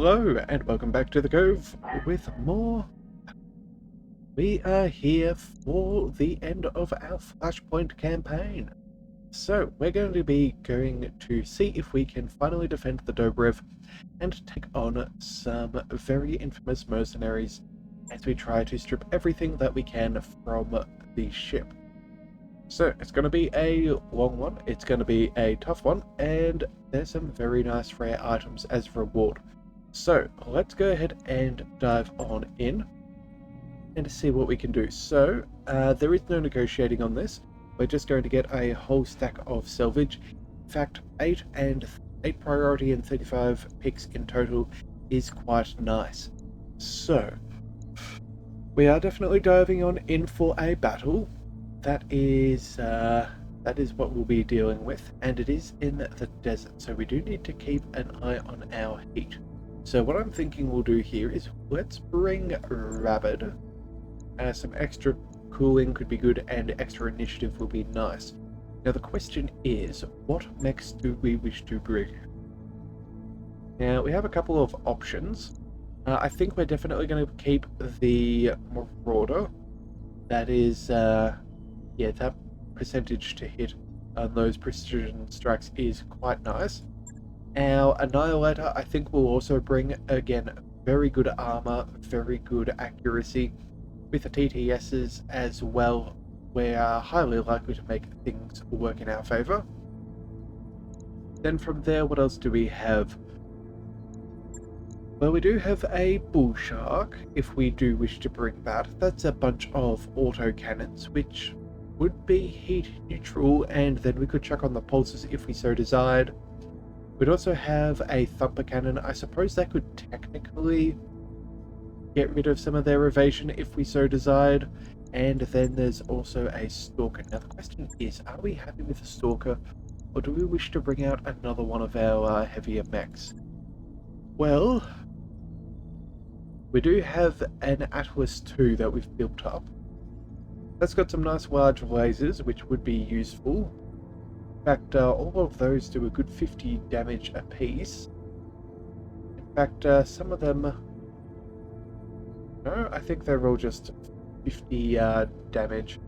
Hello and welcome back to the Cove with more. We are here for the end of our Flashpoint campaign. So we're going to be going to see if we can finally defend the Dobrev and take on some very infamous mercenaries as we try to strip everything that we can from the ship. So it's going to be a long one, it's going to be a tough one, and there's some very nice rare items as reward. So let's go ahead and dive on in and see what we can do. So there is no negotiating on this. We're just going to get a whole stack of salvage. In fact, 8 priority and 35 picks in total is quite nice. So we are definitely diving on in for a battle. That is what we'll be dealing with, and it is in the desert, so we do need to keep an eye on our heat. So what I'm thinking we'll do here is let's bring Rabid. Some extra cooling could be good, and extra initiative will be nice. Now the question is, what mechs do we wish to bring? Now we have a couple of options. I think we're definitely going to keep the Marauder. That is, yeah, that percentage to hit on those precision strikes is quite nice. Our Annihilator, I think, will also bring, again, very good armor, very good accuracy. With the TTSs as well, we are highly likely to make things work in our favor. Then from there, what else do we have? Well, we do have a Bull Shark, if we do wish to bring that. That's a bunch of auto cannons, which would be heat neutral, and then we could chuck on the pulses if we so desired. We'd also have a thumper cannon. I suppose that could technically get rid of some of their evasion if we so desired. And then there's also a stalker. Now the question is, are we happy with the stalker, or do we wish to bring out another one of our heavier mechs? Well, we do have an Atlas 2 that we've built up. That's got some nice large lasers, which would be useful. In fact, all of those do a good 50 damage apiece. In fact, some of them... No, I think they're all just 50 damage.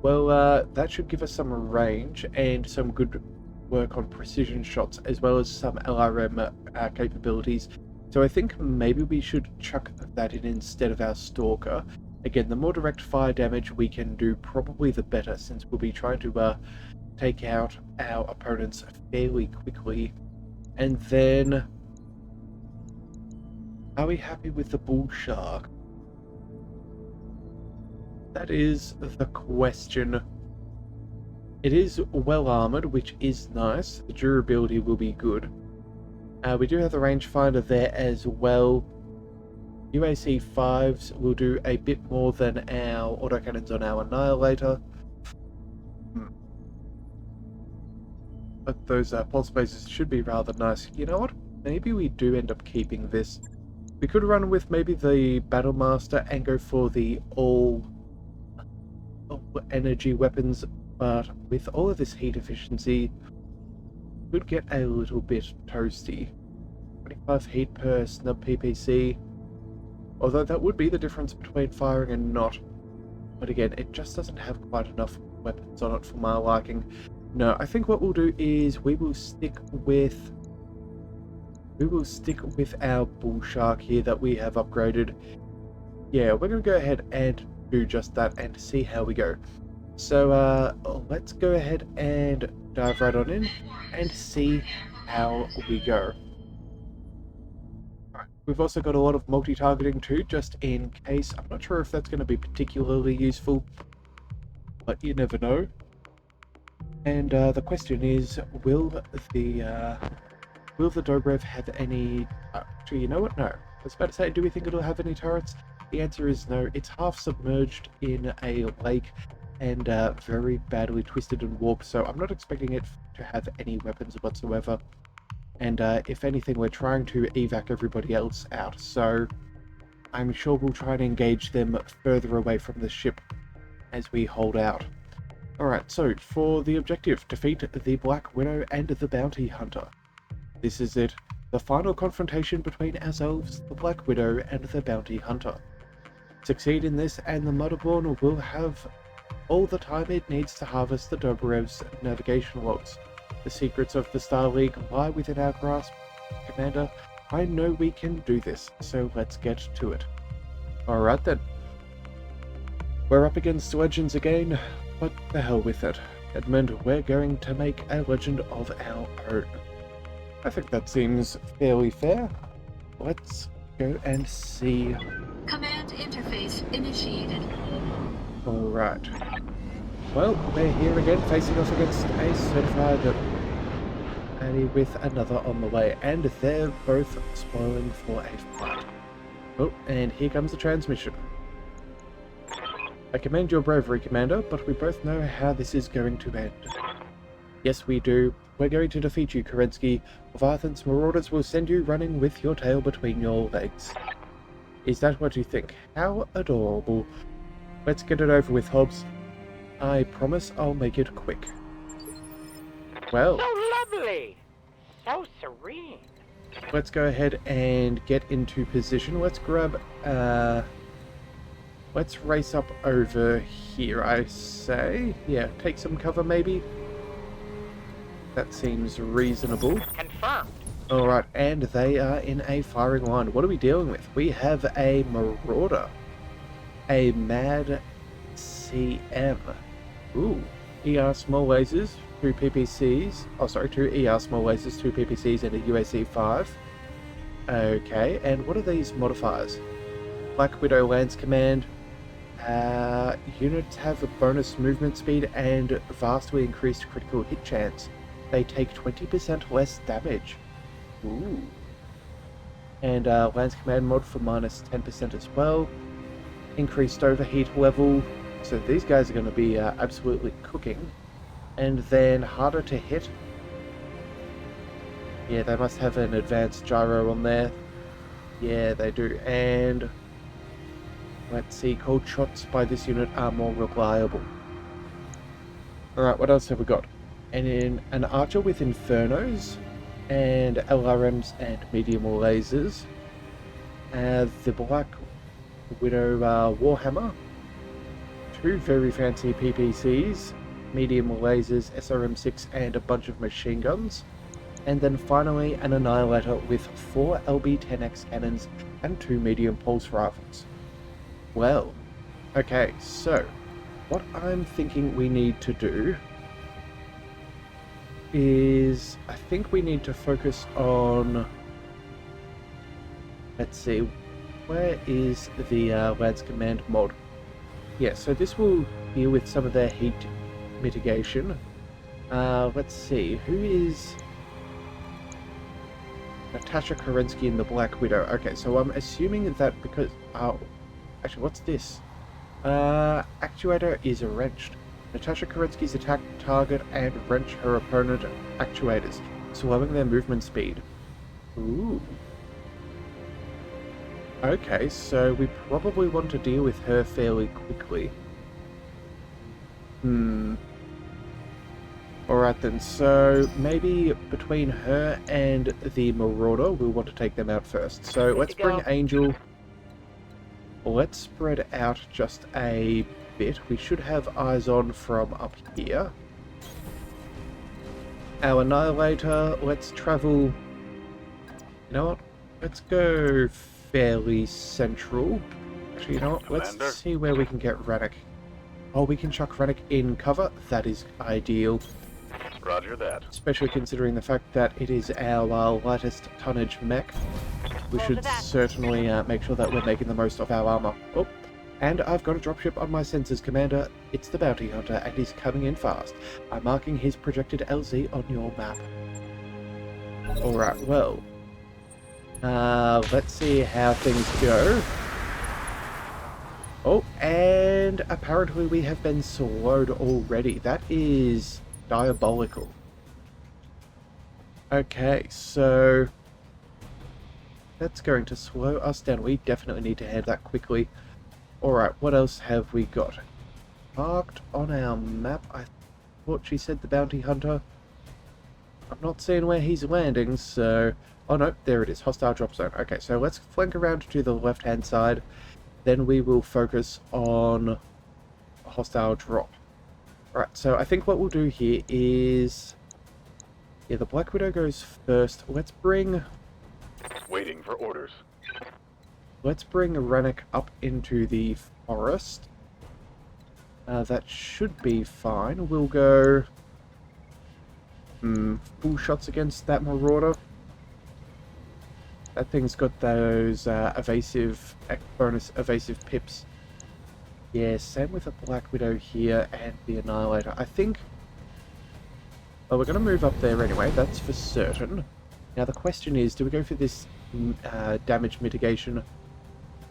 Well, that should give us some range and some good work on precision shots, as well as some LRM capabilities. So I think maybe we should chuck that in instead of our Stalker. Again, the more direct fire damage we can do, probably the better, since we'll be trying to take out our opponents fairly quickly. And then, are we happy with the Bull Shark? That is the question. It is well armored, which is nice. The durability will be good. We do have the rangefinder there as well. UAC 5s will do a bit more than our autocannons on our Annihilator. But those pulse bases should be rather nice. You know what? Maybe we do end up keeping this. We could run with maybe the Battlemaster and go for the all energy weapons, but with all of this heat efficiency, could get a little bit toasty. 25 heat per snub PPC. Although that would be the difference between firing and not. But again, it just doesn't have quite enough weapons on it for my liking. No, I think what we'll do is we will stick with our Bull Shark here that we have upgraded. Yeah, we're going to go ahead and do just that and see how we go. So let's go ahead and dive right on in and see how we go. We've also got a lot of multi-targeting too, just in case. I'm not sure if that's going to be particularly useful, but you never know. And the question is, will the Dobrev have any... actually, you know what? No. I was about to say, do we think it'll have any turrets? The answer is no. It's half submerged in a lake and very badly twisted and warped, so I'm not expecting it to have any weapons whatsoever. And if anything, we're trying to evac everybody else out, so I'm sure we'll try and engage them further away from the ship as we hold out. Alright, so for the objective, defeat the Black Widow and the Bounty Hunter. This is it. The final confrontation between ourselves, the Black Widow, and the Bounty Hunter. Succeed in this, and the Motherborn will have all the time it needs to harvest the Dobrev's navigation logs. The secrets of the Star League lie within our grasp, Commander. I know we can do this, so let's get to it. Alright then. We're up against legends again, but the hell with it. Edmund, we're going to make a legend of our own. I think that seems fairly fair. Let's go and see. Command interface initiated. Alright. Well, we're here again, facing off against a certified baddie with another on the way, and they're both spoiling for a fight. Oh, and here comes the transmission. I commend your bravery, Commander, but we both know how this is going to end. Yes, we do. We're going to defeat you, Kerensky. Leviathan's marauders will send you running with your tail between your legs. Is that what you think? How adorable. Let's get it over with, Hobbs. I promise I'll make it quick. Well, So lovely! So serene. let's go ahead and get into position. Let's grab, let's race up over here, I say. Yeah, take some cover maybe. That seems reasonable. Confirmed. Alright, and they are in a firing line. What are we dealing with? We have a Marauder. A Mad CM. Ooh. ER small lasers, 2 PPCs. Oh, sorry, 2 ER small lasers, 2 PPCs, and a UAC 5. Okay, and what are these modifiers? Black Widow Lance Command. Units have a bonus movement speed and vastly increased critical hit chance. They take 20% less damage. Ooh. And Lance Command mod for minus 10% as well. Increased overheat level. So these guys are going to be absolutely cooking. And then harder to hit. Yeah, they must have an advanced gyro on there. Yeah, they do. And let's see, cold shots by this unit are more reliable. Alright, what else have we got? And in an archer with infernos and LRMs and medium lasers. The Black Widow Warhammer. 2 very fancy PPCs, medium lasers, SRM6, and a bunch of machine guns. And then finally an Annihilator with 4 LB-10X cannons and 2 medium pulse rifles. Well, okay, so what I'm thinking we need to do is, I think we need to focus on, let's see, where is the Lance Command mod? Yeah, so this will deal with some of their heat mitigation. Let's see, who is Natasha Kerensky in the Black Widow? Okay, so I'm assuming that because, oh, actually, what's this? Actuator is wrenched. Natasha Kerensky's attack target and wrench her opponent actuators, slowing their movement speed. Ooh. Okay, so we probably want to deal with her fairly quickly. Alright then, so maybe between her and the Marauder, we'll want to take them out first. So let's bring Angel. Let's spread out just a bit. We should have eyes on from up here. Our Annihilator, let's travel. You know what? Let's go fairly central. Actually, you know what? Commander? Let's see where we can get Rannick. Oh, we can chuck Rannick in cover. That is ideal. Roger that. Especially considering the fact that it is our lightest tonnage mech. We should certainly make sure that we're making the most of our armor. Oh, and I've got a dropship on my sensors, Commander. It's the Bounty Hunter, and he's coming in fast. I'm marking his projected LZ on your map. Alright, well. Let's see how things go. Oh, and apparently we have been slowed already. That is diabolical. Okay, so that's going to slow us down. We definitely need to handle that quickly. Alright, what else have we got? Marked on our map, I thought she said the Bounty Hunter. I'm not seeing where he's landing, so... Oh no, there it is. Hostile drop zone. Okay, so let's flank around to the left-hand side. Then we will focus on a hostile drop. Alright, so I think what we'll do here is... Yeah, the Black Widow goes first. Let's bring... Waiting for orders. Let's bring Rennick up into the forest. That should be fine. We'll go... full shots against that Marauder. That thing's got those bonus evasive pips. Yeah, same with the Black Widow here and the Annihilator. I think... Well, we're going to move up there anyway, that's for certain. Now the question is, do we go for this damage mitigation? I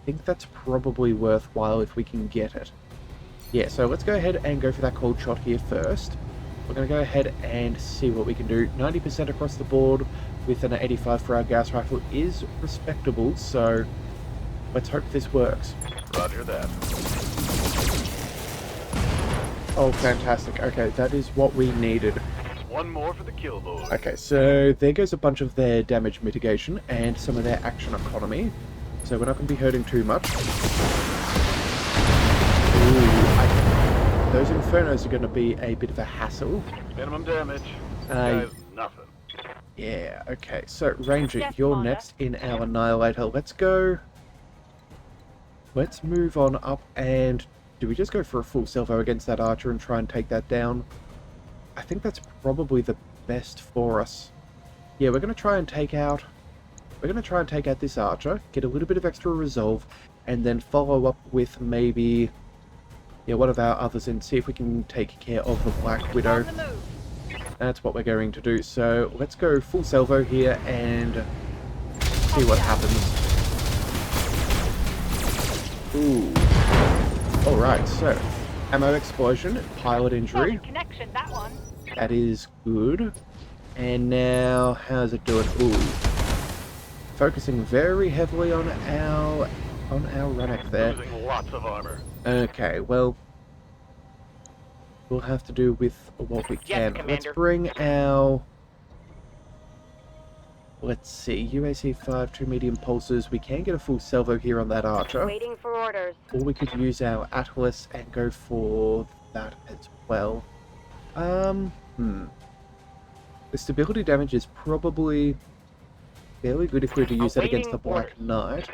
think that's probably worthwhile if we can get it. Yeah, so let's go ahead and go for that cold shot here first. We're going to go ahead and see what we can do. 90% across the board with an 85 for our gas rifle is respectable, so let's hope this works. Roger that. Oh, fantastic. Okay, that is what we needed. One more for the kill board. Okay, so there goes a bunch of their damage mitigation and some of their action economy. So we're not going to be hurting too much. Ooh, those Infernos are going to be a bit of a hassle. Minimum damage. Guy's nothing. Yeah, okay. So, Ranger, Yes, you're Commander. next in our Annihilator. Let's go... Let's move on up and... Do we just go for a full salvo against that Archer and try and take that down? I think that's probably the best for us. Yeah, we're going to try and take out... We're going to try and take out this Archer, get a little bit of extra resolve, and then follow up with maybe... Yeah, one of our others and see if we can take care of the Black Widow. On the move. That's what we're going to do. So let's go full salvo here and see what happens. Ooh. Alright, so ammo explosion, pilot injury. Connection, that one. That is good. And now, how's it doing? Ooh. Focusing very heavily on our Rennick there. Losing lots of armor. Okay, well, we'll have to do with what we can. Let's Commander. bring our... Let's see, UAC 5, 2 medium pulses. We can get a full salvo here on that Archer. Waiting for orders. Or we could use our Atlas and go for that as well. The stability damage is probably fairly good if we were to use that against the Black Knight.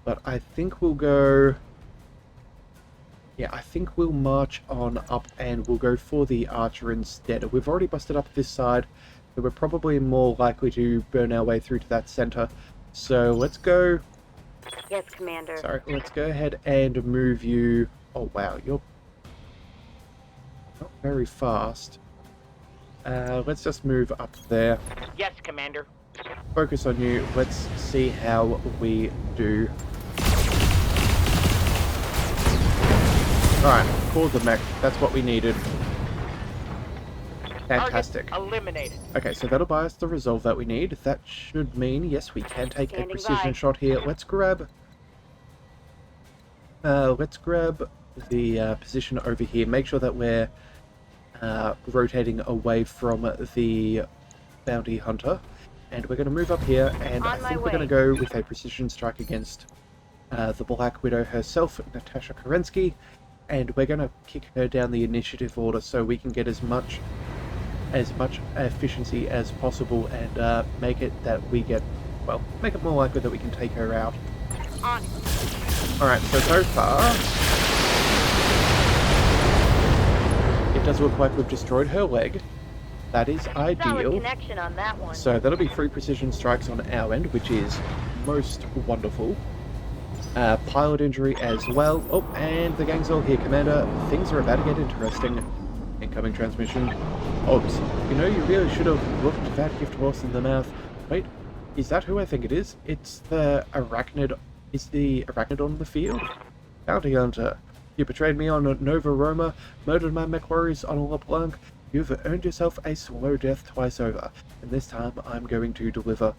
But I think we'll go... Yeah, I think we'll march on up and we'll go for the Archer instead. We've already busted up this side, so we're probably more likely to burn our way through to that center. So let's go... Yes, Commander. Sorry, let's go ahead and move you... Oh wow, you're not very fast. Let's just move up there. Yes, Commander. Focus on you. Let's see how we do. Alright, call the mech. That's what we needed. Fantastic. Target eliminated. Okay, so that'll buy us the resolve that we need. That should mean, yes, we can take a Standing precision by. shot here. Let's grab the position over here. Make sure that we're rotating away from the bounty hunter. And we're going to move up here, and I On my think we're going to way. go with a precision strike against the Black Widow herself, Natasha Kerensky. And we're going to kick her down the initiative order so we can get as much efficiency as possible and make it that we get, well, make it more likely that we can take her out. On. Alright, so far, it does look like we've destroyed her leg. That is Solid ideal. connection on that one. So that'll be 3 precision strikes on our end, which is most wonderful. Pilot injury as well. Oh, and the gang's all here, Commander. Things are about to get interesting. Incoming transmission. Oops. You know, you really should have looked that gift horse in the mouth. Wait, is that who I think it is? It's the arachnid. Is the arachnid on the field? Bounty hunter. You betrayed me on Nova Roma, murdered my MechWarriors on LeBlanc. You've earned yourself a slow death twice over, and this time I'm going to deliver.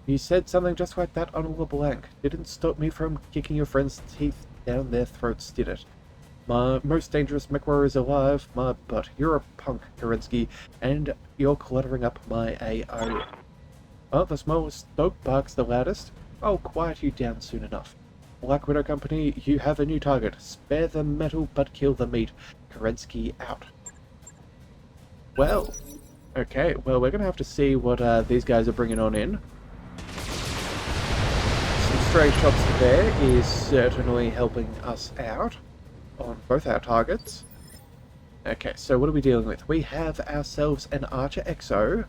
You said something just like that on LeBlanc. Didn't stop me from kicking your friends' teeth down their throats, did it? my most dangerous MechWarriors alive, my butt. You're a punk, Kerensky, and you're cluttering up my AO. Oh, the smallest dog barks the loudest. I'll quiet you down soon enough. Black Widow Company, you have a new target. Spare the metal, but kill the meat. Kerensky out. Well, okay, well, we're gonna have to see what these guys are bringing on in. Some stray shots there is certainly helping us out on both our targets. Okay, so what are we dealing with? We have ourselves an Archer XO.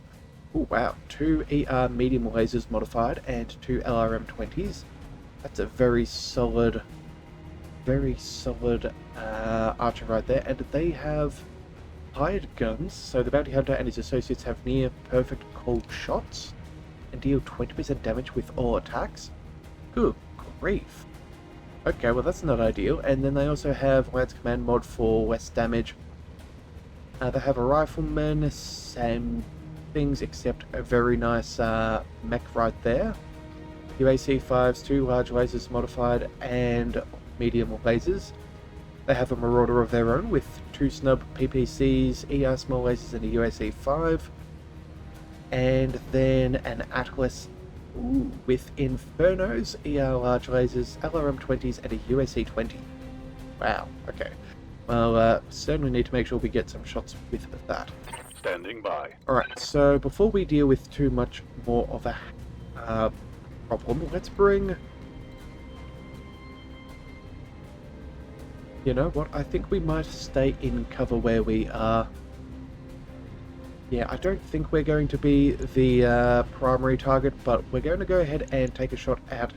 Oh wow, 2 ER medium lasers modified and 2 LRM-20s. That's a very solid Archer right there. And they have hired guns, so the Bounty Hunter and his associates have near perfect cold shots and deal 20% damage with all attacks. Good grief. Okay, well that's not ideal. And then they also have Lance Command mod for less damage. They have a rifleman, same things except a very nice mech right there. UAC-5s, 2 large lasers modified and medium lasers. They have a Marauder of their own with 2 snub PPCs, ER small lasers and a UAC-5. And then an Atlas with Infernos, ER large lasers, LRM-20s and a UAC-20. Wow, okay. Well, certainly need to make sure we get some shots with that. Standing by. Alright, so before we deal with too much more of a problem, let's bring... You know what, I think we might stay in cover where we are. Yeah, I don't think we're going to be the primary target, but we're going to go ahead and take a shot at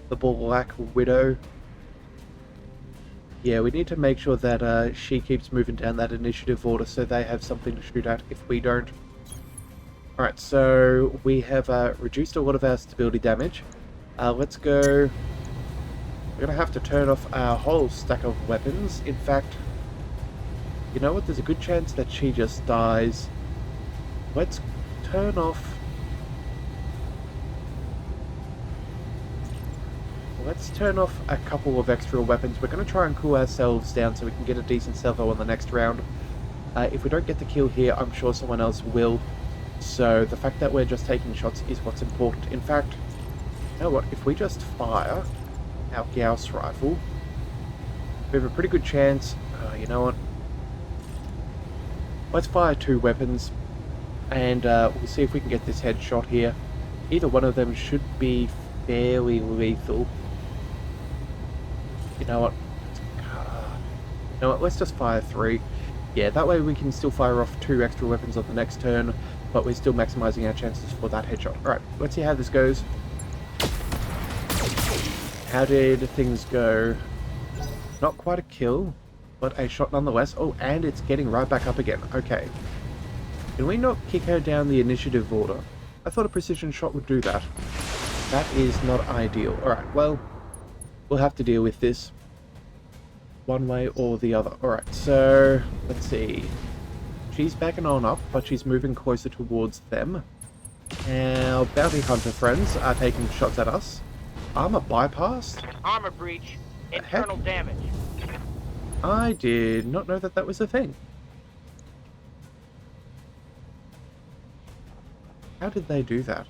the Black Widow. Yeah, we need to make sure that she keeps moving down that initiative order so they have something to shoot at if we don't. Alright, so we have reduced a lot of our stability damage. Let's go... We're going to have to turn off our whole stack of weapons. In fact, you know what? There's a good chance that she just dies. Let's turn off... Let's turn off a couple of extra weapons. We're going to try and cool ourselves down so we can get a decent salvo on the next round. If we don't get the kill here, I'm sure someone else will. So the fact that we're just taking shots is what's important. In fact, you know what? If we just fire our Gauss rifle, we have a pretty good chance. You know what? Let's fire 2 weapons, and we'll see if we can get this headshot here. Either one of them should be fairly lethal. You know what? Let's just fire 3. Yeah, that way we can still fire off 2 extra weapons on the next turn, but we're still maximizing our chances for that headshot. Alright, let's see how this goes. How did things go? Not quite a kill, but a shot nonetheless. Oh, and it's getting right back up again. Okay. Can we not kick her down the initiative order? I thought a precision shot would do that. That is not ideal. Alright, well, we'll have to deal with this one way or the other. Alright, so let's see. She's backing on up, but she's moving closer towards them. Our bounty hunter friends are taking shots at us. Armor bypassed? Armor breach. Internal damage. I did not know that that was a thing. How did they do that?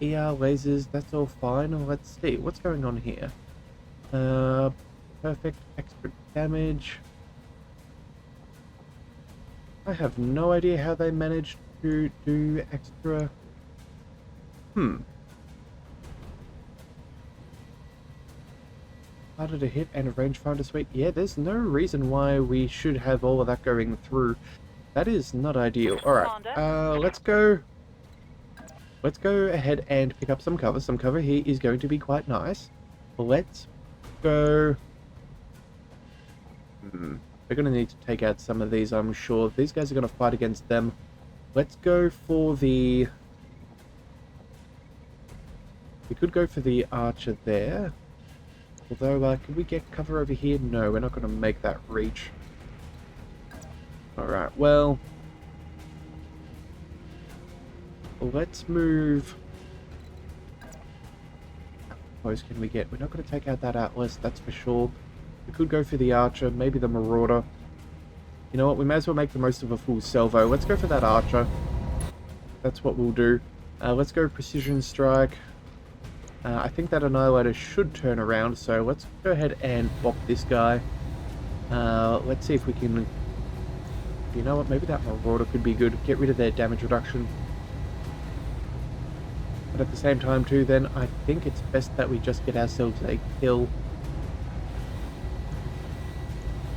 ER lasers, that's all fine. Let's see, what's going on here? Perfect extra damage. I have no idea how they managed to do extra... Harder to hit and a rangefinder suite. Yeah, there's no reason why we should have all of that going through. That is not ideal. Alright, let's go ahead and pick up some cover. Some cover here is going to be quite nice. Let's go... We're going to need to take out some of these, I'm sure. These guys are going to fight against them. Let's go for the... We could go for the archer there. Although, can we get cover over here? No, we're not going to make that reach. Alright, well... Let's move... How close can we get? We're not going to take out that Atlas, that's for sure. We could go for the archer, maybe the marauder. You know what, we may as well make the most of a full salvo. Let's go for that archer. That's what we'll do. Let's go precision strike. I think that annihilator should turn around, so let's go ahead and bop this guy. Let's see if we can... You know what, maybe that marauder could be good. Get rid of their damage reduction. But at the same time too, then, I think it's best that we just get ourselves a kill.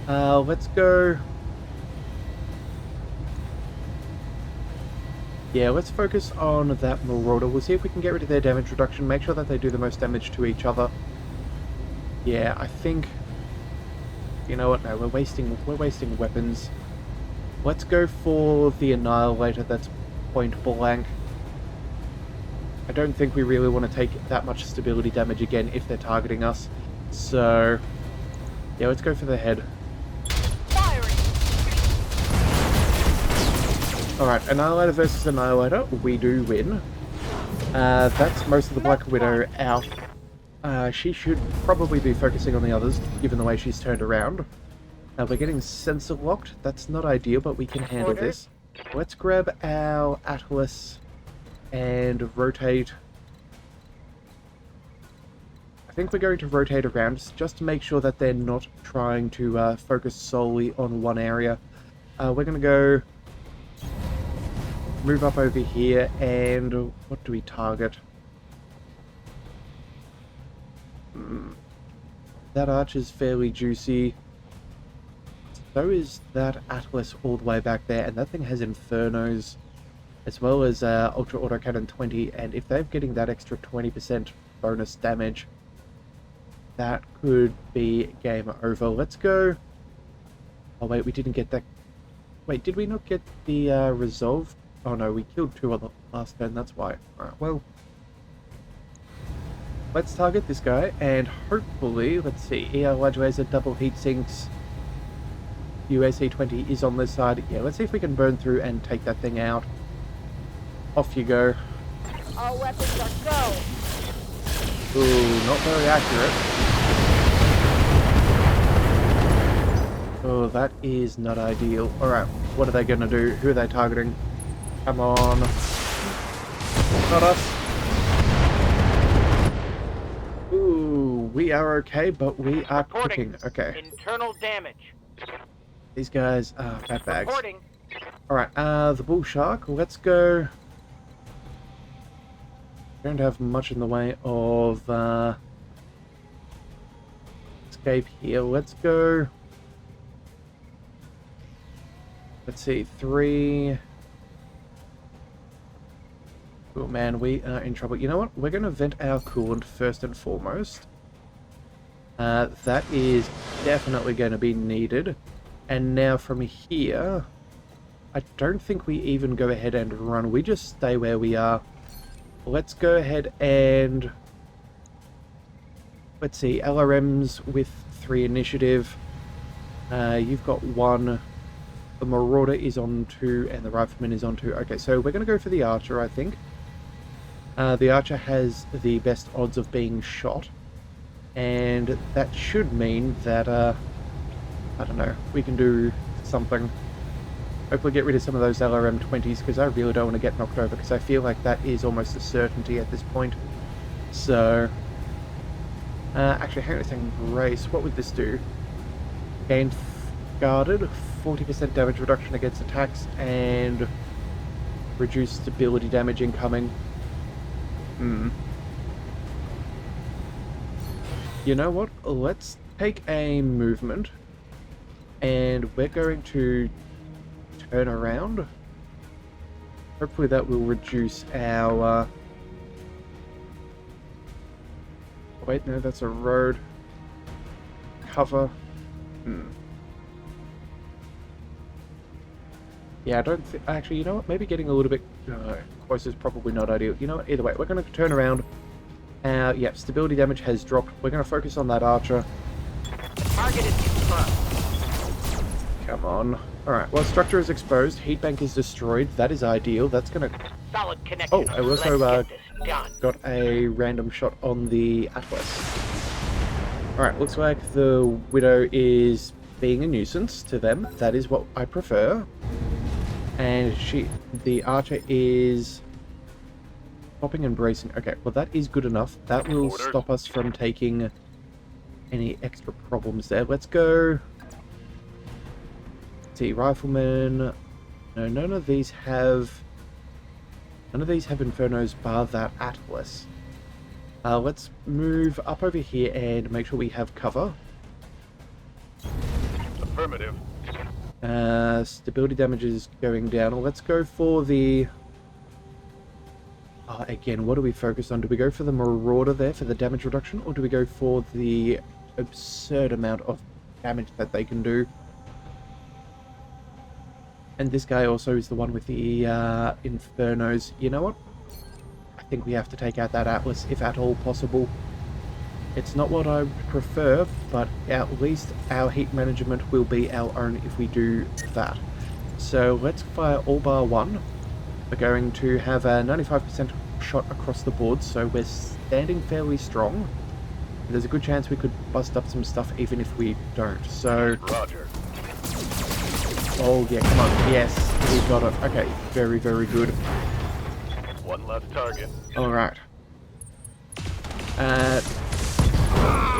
Let's go... Yeah, let's focus on that marauder. We'll see if we can get rid of their damage reduction, make sure that they do the most damage to each other. Yeah, I think... You know what, no, we're wasting weapons. Let's go for the annihilator that's point blank. I don't think we really want to take that much stability damage again if they're targeting us. So, yeah, let's go for the head. Alright, Annihilator versus Annihilator, we do win. That's most of the Black Widow out. She should probably be focusing on the others, given the way she's turned around. We're getting sensor locked, that's not ideal, but we can handle this. Let's grab our Atlas and rotate. I think we're going to rotate around, just to make sure that they're not trying to focus solely on one area. We're going to go... Move up over here, and what do we target? That arch is fairly juicy. So is that Atlas all the way back there, and that thing has Infernos, as well as Ultra Autocannon 20, and if they're getting that extra 20% bonus damage, that could be game over. Let's go... Oh wait, we didn't get that... Wait, did we not get the resolve? Oh no, we killed 2 on the last turn, that's why. Alright, well... Let's target this guy, and hopefully, let's see, ER Large Laser, double heat sinks, UAC-20 is on this side. Yeah, let's see if we can burn through and take that thing out. Off you go. All weapons are go! Ooh, not very accurate. Oh, that is not ideal. Alright, what are they gonna do? Who are they targeting? Come on. Not us. Ooh, we are okay, but we are cooking. Okay. Internal damage. These guys are fat bags. Reporting. Alright, the bull shark, let's go. Don't have much in the way of escape here. Let's go. Let's see, 3. Oh man, we are in trouble. You know what? We're going to vent our coolant first and foremost. That is definitely going to be needed. And now from here, I don't think we even go ahead and run. We just stay where we are. Let's go ahead and... Let's see, LRMs with 3 initiative. You've got 1. The Marauder is on 2, and the Rifleman is on 2. Okay, so we're going to go for the Archer, I think. The Archer has the best odds of being shot. And that should mean that, I don't know, we can do something. Hopefully get rid of some of those LRM 20s, because I really don't want to get knocked over, because I feel like that is almost a certainty at this point. So, actually, hang on a second, Brace, what would this do? Gain guarded, 40% damage reduction against attacks, and reduce stability damage incoming. You know what? Let's take a movement, and we're going to turn around. Hopefully that will reduce our... Wait, no, that's a road. Cover. Yeah, I don't think... Actually, you know what? Maybe getting a little bit close is probably not ideal. You know what? Either way, we're going to turn around. Yeah, stability damage has dropped. We're going to focus on that Archer. Target is confirmed. Come on. Alright, well, structure is exposed. Heat bank is destroyed. That is ideal. That's going to... Solid connection. Oh, I also Let's get this done. got a random shot on the Atlas. Alright, looks like the Widow is being a nuisance to them. That is what I prefer. And the Archer is stopping and bracing. Okay, well that is good enough. That will Orders. stop us from taking any extra problems there. Let's go. Let's see, Rifleman. No, none of these have Infernos bar that Atlas. Let's move up over here and make sure we have cover. Affirmative. Stability damage is going down. Let's go for the... again, what do we focus on? Do we go for the Marauder there for the damage reduction? Or do we go for the absurd amount of damage that they can do? And this guy also is the one with the Infernos. You know what? I think we have to take out that Atlas, if at all possible. It's not what I prefer, but at least our heat management will be our own if we do that. So let's fire all bar one. We're going to have a 95% shot across the board, so we're standing fairly strong. There's a good chance we could bust up some stuff even if we don't. So... Roger. Oh yeah, come on. Yes, we got it. Okay, very, very good. One less target. Alright.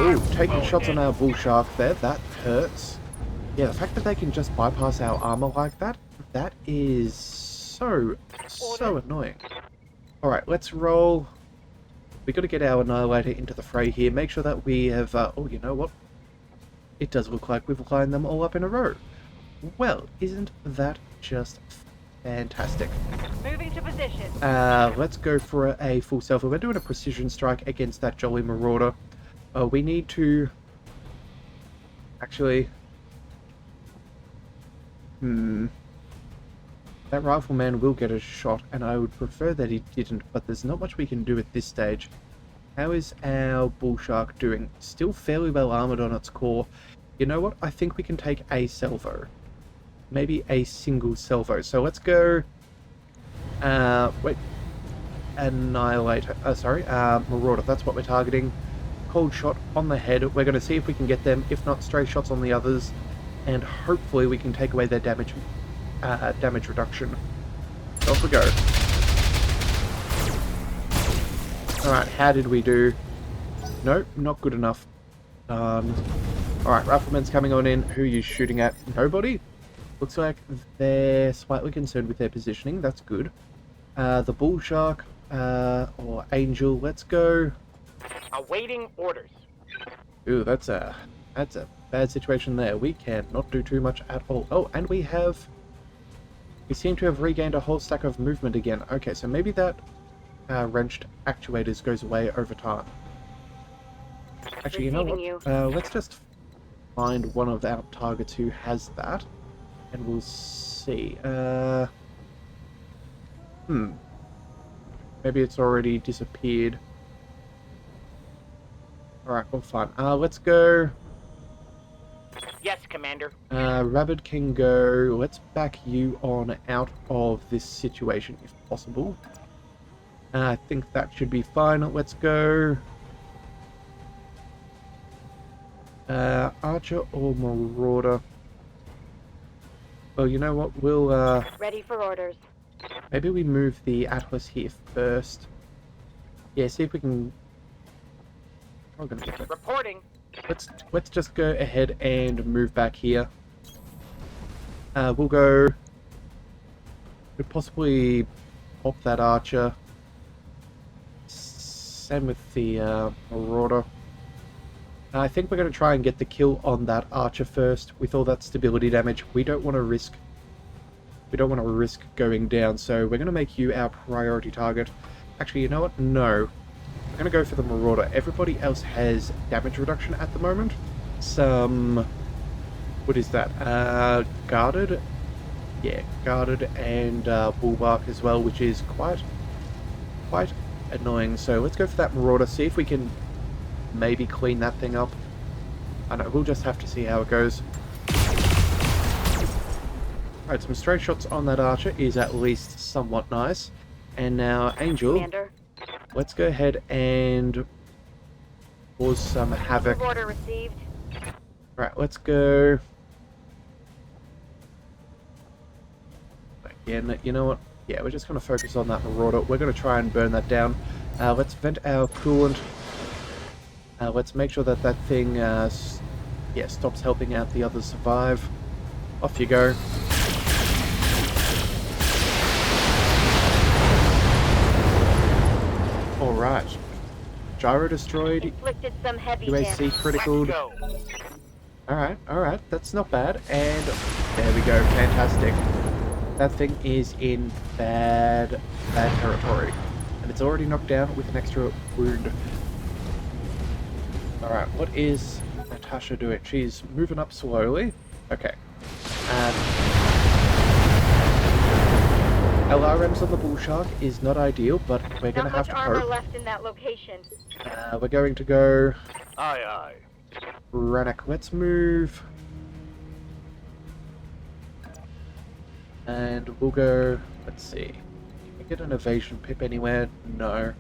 Ooh, taking shots on our bull shark there, that hurts. Yeah, the fact that they can just bypass our armor like that, that is so annoying. Alright, let's roll. We got to get our Annihilator into the fray here. Make sure that we have... oh, you know what? It does look like we've lined them all up in a row. Well, isn't that just fantastic? Moving to position. Let's go for a full selfie. We're doing a precision strike against that jolly Marauder. We need to... Actually... That Rifleman will get a shot, and I would prefer that he didn't, but there's not much we can do at this stage. How is our Bull Shark doing? Still fairly well armored on its core. You know what? I think we can take a salvo. Maybe a single salvo. So let's go... wait. Annihilator. Marauder. That's what we're targeting. Cold shot on the head. We're going to see if we can get them. If not, stray shots on the others. And hopefully we can take away their damage reduction. Off we go. Alright, how did we do? Nope, not good enough. Alright, Rifleman's coming on in. Who are you shooting at? Nobody? Looks like they're slightly concerned with their positioning. That's good. The Bull Shark, or Angel, let's go. Awaiting orders. Ooh, that's a bad situation there. We cannot do too much at all. Oh, and we seem to have regained a whole stack of movement again. Okay, so maybe that wrenched actuators goes away over time. Actually, you know what? Let's just find one of our targets who has that, and we'll see. Maybe it's already disappeared. Alright, well, fine. Let's go. Yes, Commander. Rabbit can go. Let's back you on out of this situation if possible. I think that should be fine. Let's go. Archer or Marauder? Well, you know what? We'll, Ready for orders. maybe we move the Atlas here first. Yeah, see if we can... We're gonna get that. Reporting. Let's just go ahead and move back here. We'll go... Could possibly pop that Archer. Same with the Marauder. I think we're going to try and get the kill on that Archer first with all that stability damage. We don't want to risk going down, so we're going to make you our priority target. Actually, you know what? No. We're going to go for the Marauder. Everybody else has damage reduction at the moment. Some... What is that? Guarded? Yeah, Guarded and Bulwark as well, which is quite annoying. So let's go for that Marauder, see if we can maybe clean that thing up. I know, we'll just have to see how it goes. Alright, some stray shots on that Archer is at least somewhat nice. And now, Angel, Commander. let's go ahead and cause some havoc. Order received. Right, let's go. Again, you know what? Yeah, we're just going to focus on that Marauder. We're going to try and burn that down. Let's vent our coolant. Let's make sure that that thing stops helping out the others survive. Off you go. Alright. Gyro destroyed. Inflicted some heavy UAC damage. critical. Let's go. Alright, that's not bad. And there we go, fantastic. That thing is in bad territory. And it's already knocked down with an extra wound. Alright, what is Natasha doing? She's moving up slowly. Okay. LRMs on the bull shark is not ideal, but we're going to have to Not much armor cope. left in that location. We're going to go Aye, aye. Ranak. Let's move. And we'll go, let's see. Can we get an evasion pip anywhere? No.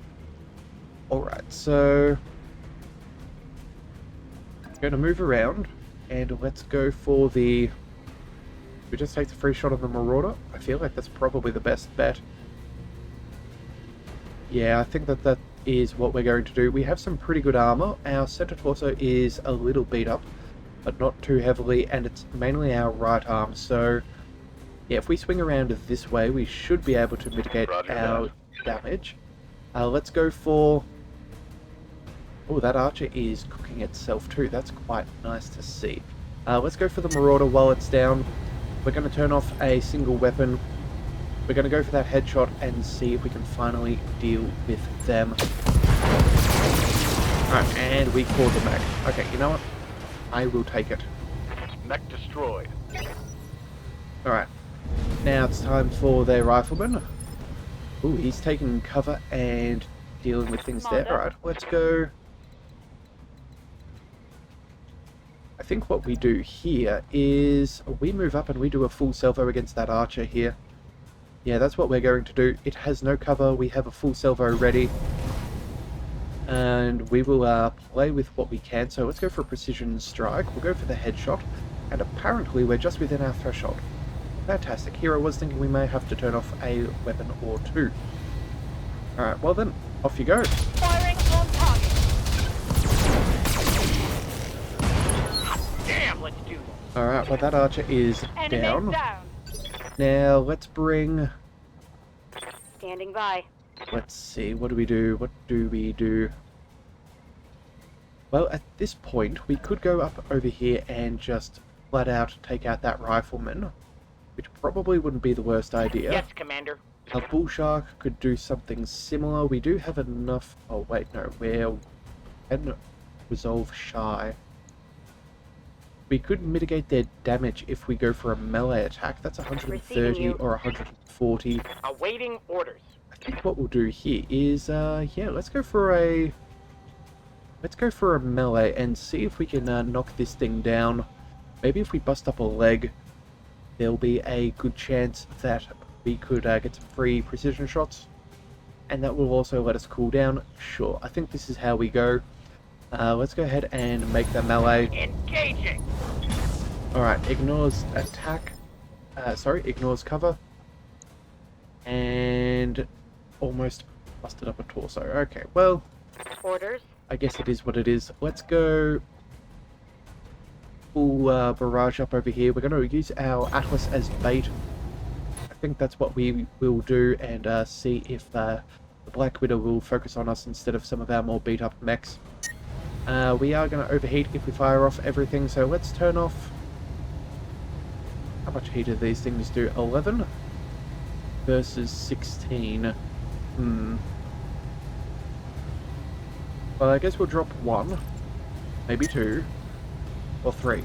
Alright, so I'm going to move around and let's go for the... We just take the free shot on the Marauder. I feel like that's probably the best bet. Yeah, I think that that is what we're going to do. We have some pretty good armor. Our center torso is a little beat up, but not too heavily, and it's mainly our right arm. So, yeah, if we swing around this way, we should be able to mitigate Roger our damage. Let's go for... Oh, that archer is cooking itself too. That's quite nice to see. Let's go for the Marauder while it's down. We're going to turn off a single weapon. We're going to go for that headshot and see if we can finally deal with them. Alright, and we caught the mech. Okay, you know what? I will take it. Mech destroyed. Alright. Now it's time for their rifleman. Ooh, he's taking cover and dealing with things there. Alright, let's go. I think what we do here is we move up and we do a full salvo against that archer here. Yeah, that's what we're going to do. It has no cover. We have a full salvo ready. And we will play with what we can. So let's go for a precision strike. We'll go for the headshot. And apparently we're just within our threshold. Fantastic. Here I was thinking we may have to turn off a weapon or two. Alright, well then, off you go. Firing on target. Damn, let's do this. Alright, well that archer is Enemy down. down. Now let's bring... Standing by. Let's see, what do we do? What do we do? Well, at this point, we could go up over here and just flat out take out that rifleman, which probably wouldn't be the worst idea. Yes, Commander. A bull shark could do something similar. We do have enough... Oh, wait, no, we're 10 resolve shy. We could mitigate their damage if we go for a melee attack. That's 130 or 140. Awaiting orders. I think what we'll do here is, yeah, let's go for a melee and see if we can knock this thing down. Maybe if we bust up a leg, there'll be a good chance that we could get some free precision shots, and that will also let us cool down. Sure, I think this is how we go. Let's go ahead and make the melee. Engaging. Alright, ignores attack. Ignores cover. And almost busted up a torso. Okay, well, Orders. I guess it is what it is. Let's go full barrage up over here. We're going to use our Atlas as bait. I think that's what we will do, and see if the Black Widow will focus on us instead of some of our more beat up mechs. We are going to overheat if we fire off everything, so let's turn off... How much heat do these things do? 11 versus 16. Well, I guess we'll drop 1, maybe 2, or 3.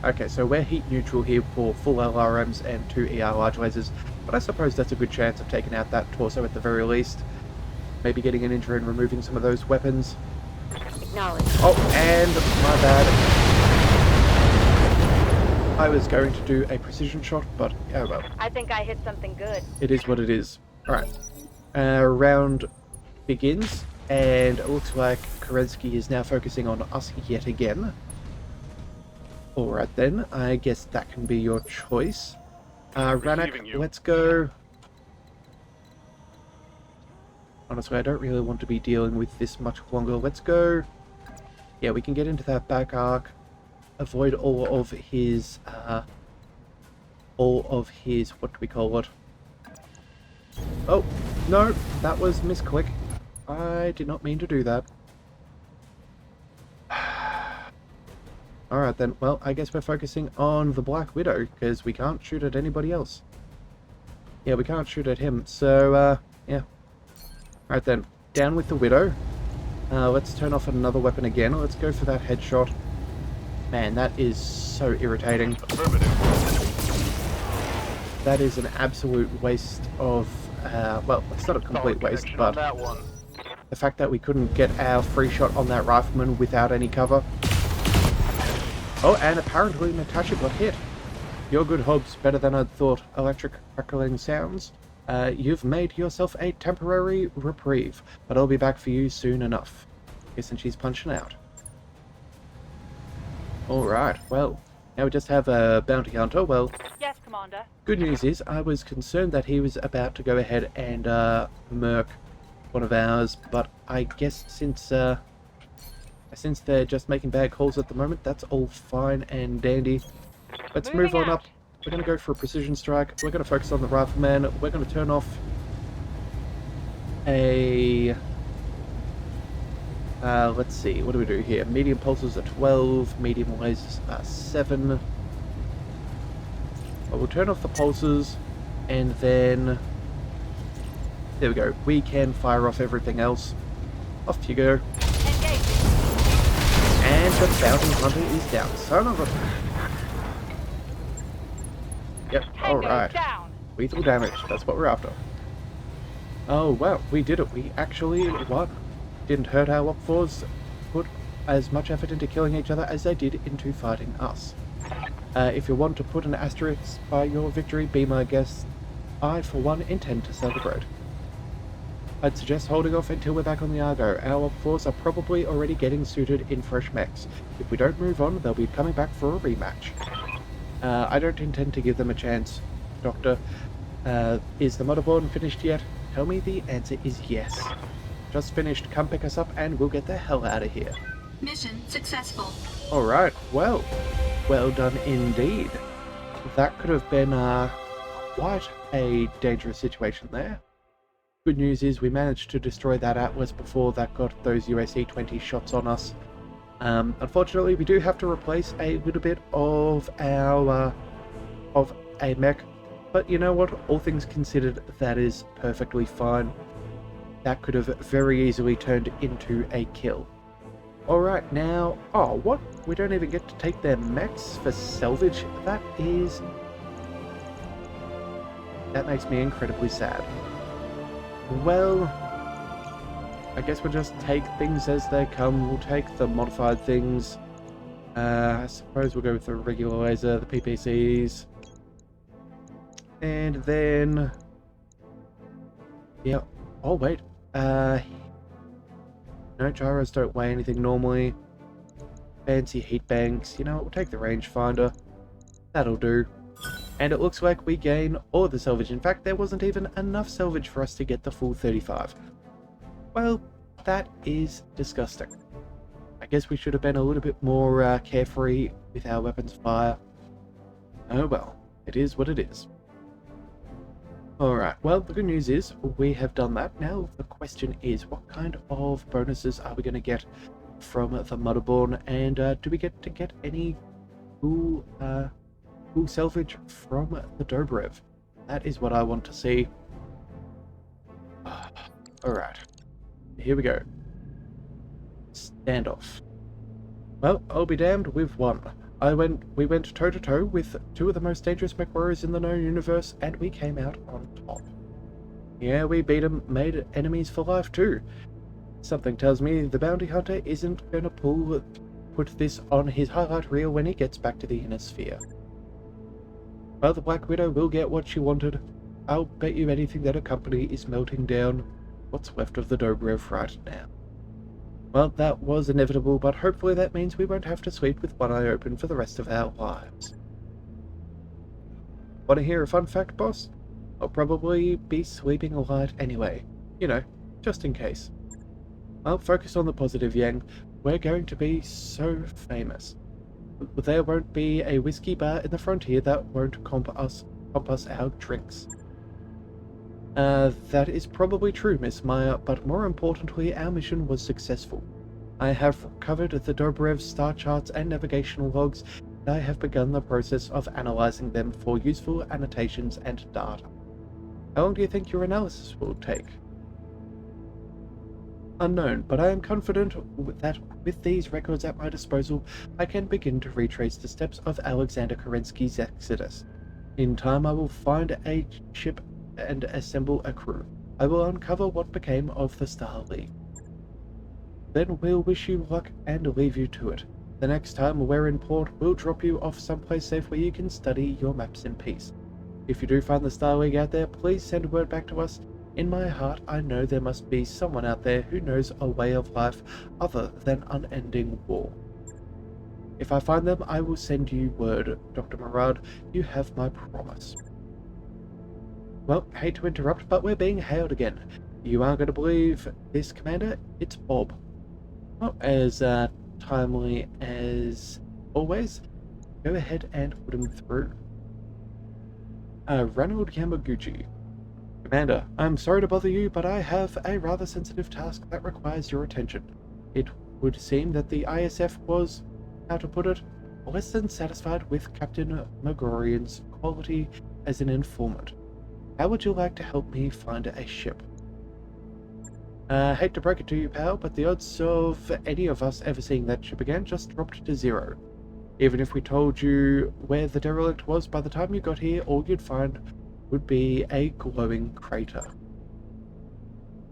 Okay, so we're heat neutral here for full LRMs and 2 ER large lasers, but I suppose that's a good chance of taking out that torso at the very least. Maybe getting an injury and removing some of those weapons. Acknowledge. Oh, and my bad. I was going to do a precision shot, but oh well. I think I hit something good. It is what it is. Alright. Round begins. And it looks like Kerensky is now focusing on us yet again. Alright then, I guess that can be your choice. Ranak, Receiving you. let's go. Honestly, I don't really want to be dealing with this much longer. Let's go. Yeah, we can get into that back arc. Avoid all of his, what do we call it? Oh, no, that was misclick. I did not mean to do that. Alright then, well, I guess we're focusing on the Black Widow, because we can't shoot at anybody else. Yeah, we can't shoot at him, so, yeah. Alright then, down with the Widow. Let's turn off another weapon again. Let's go for that headshot. Man, that is so irritating. Affirmative. That is an absolute waste of, well, it's not a complete Solid waste, connection but on that one. the fact that we couldn't get our free shot on that rifleman without any cover. Oh, and apparently Natasha got hit. You're good, Hobbs. Better than I'd thought. Electric crackling sounds. You've made yourself a temporary reprieve, but I'll be back for you soon enough. Guessing she's punching out. Alright, well, now we just have a bounty hunter. Well, Yes, Commander. good news is I was concerned that he was about to go ahead and murk one of ours, but I guess since they're just making bad calls at the moment, that's all fine and dandy. Let's move on up. We're going to go for a precision strike. We're going to focus on the rifleman. We're going to turn off a... let's see, what do we do here? Medium pulses are 12, medium lasers are 7. Well, we'll turn off the pulses, and then... There we go. We can fire off everything else. Off you go. Engage. And the bounty hunter is down. Son of a... Yep, Tango alright. down. Lethal damage, that's what we're after. Oh, well, we did it. We actually won. Didn't hurt our Lock 4s. Put as much effort into killing each other as they did into fighting us. If you want to put an asterisk by your victory, be my guest. I, for one, intend to celebrate. I'd suggest holding off until we're back on the Argo. Our Lock 4s are probably already getting suited in fresh mechs. If we don't move on, they'll be coming back for a rematch. I don't intend to give them a chance, Doctor. Is the motherboard finished yet? Tell me the answer is yes. Just finished. Come pick us up and we'll get the hell out of here. Mission successful. Alright, well done indeed. That could have been quite a dangerous situation there. Good news is we managed to destroy that Atlas before that got those USC-20 shots on us. Unfortunately, we do have to replace a little bit of our of a mech, but you know what? All things considered, that is perfectly fine. That could have very easily turned into a kill. Alright, now... Oh, what? We don't even get to take their mechs for salvage? That makes me incredibly sad. Well... I guess we'll just take things as they come. We'll take the modified things. I suppose we'll go with the regular laser, the PPCs. And then... Yeah. Oh, wait. No, gyros don't weigh anything normally. Fancy heat banks. You know what, we'll take the rangefinder. That'll do. And it looks like we gain all the salvage. In fact, there wasn't even enough salvage for us to get the full 35. Well, that is disgusting. I guess we should have been a little bit more carefree with our weapons fire. Oh well, it is what it is. Alright, well, the good news is we have done that. Now the question is, what kind of bonuses are we going to get from the Motherborn, and do we get to get any cool salvage from the Dobrev? That is what I want to see. Alright. Here we go. Standoff. Well, I'll be damned, we've won. We went toe-to-toe with two of the most dangerous MechWarriors in the known universe, and we came out on top. Yeah, we beat them, made enemies for life too. Something tells me the bounty hunter isn't gonna put this on his highlight reel when he gets back to the inner sphere. Well, the Black Widow will get what she wanted. I'll bet you anything that her company is melting down. what's left of the Dobrev right now. Well, that was inevitable, but hopefully that means we won't have to sleep with one eye open for the rest of our lives. Want to hear a fun fact, boss? I'll probably be sleeping light anyway. You know, just in case. I'll focus on the positive, Yang. We're going to be so famous. There won't be a whiskey bar in the frontier that won't comp us our drinks. That is probably true, Miss Meyer, but more importantly, our mission was successful. I have covered the Dobrev star charts and navigational logs, and I have begun the process of analyzing them for useful annotations and data. How long do you think your analysis will take? Unknown, but I am confident that with these records at my disposal, I can begin to retrace the steps of Alexander Kerensky's exodus. In time, I will find a ship and assemble a crew. I will uncover what became of the Star League. Then we'll wish you luck and leave you to it. The next time we're in port, we'll drop you off someplace safe where you can study your maps in peace. If you do find the Star League out there, please send word back to us. In my heart, I know there must be someone out there who knows a way of life other than unending war. If I find them, I will send you word, Dr. Murad. You have my promise. Well, hate to interrupt, but we're being hailed again. You aren't going to believe this, Commander. It's Bob. Well, as timely as always, go ahead and put him through. Ronald Yamaguchi. Commander, I'm sorry to bother you, but I have a rather sensitive task that requires your attention. It would seem that the ISF was, how to put it, less than satisfied with Captain McGorian's quality as an informant. How would you like to help me find a ship? Hate to break it to you, pal, but the odds of any of us ever seeing that ship again just dropped to 0. Even if we told you where the derelict was, by the time you got here, all you'd find would be a glowing crater.